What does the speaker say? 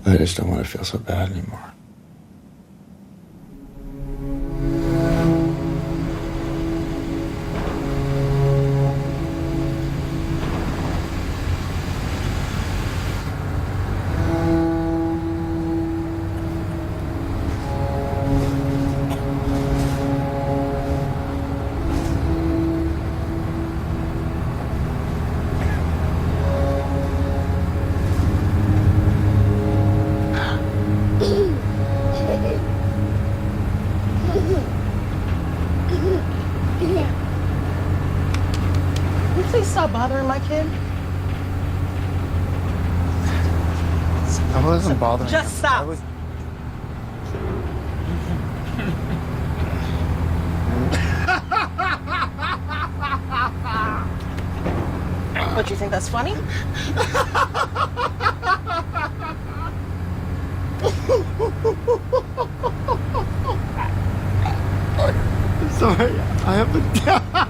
I just don't want to feel so bad anymore. Please stop bothering my kid. I wasn't bothering Just him. stop. I was... What, you think that's funny? Sorry, I have a...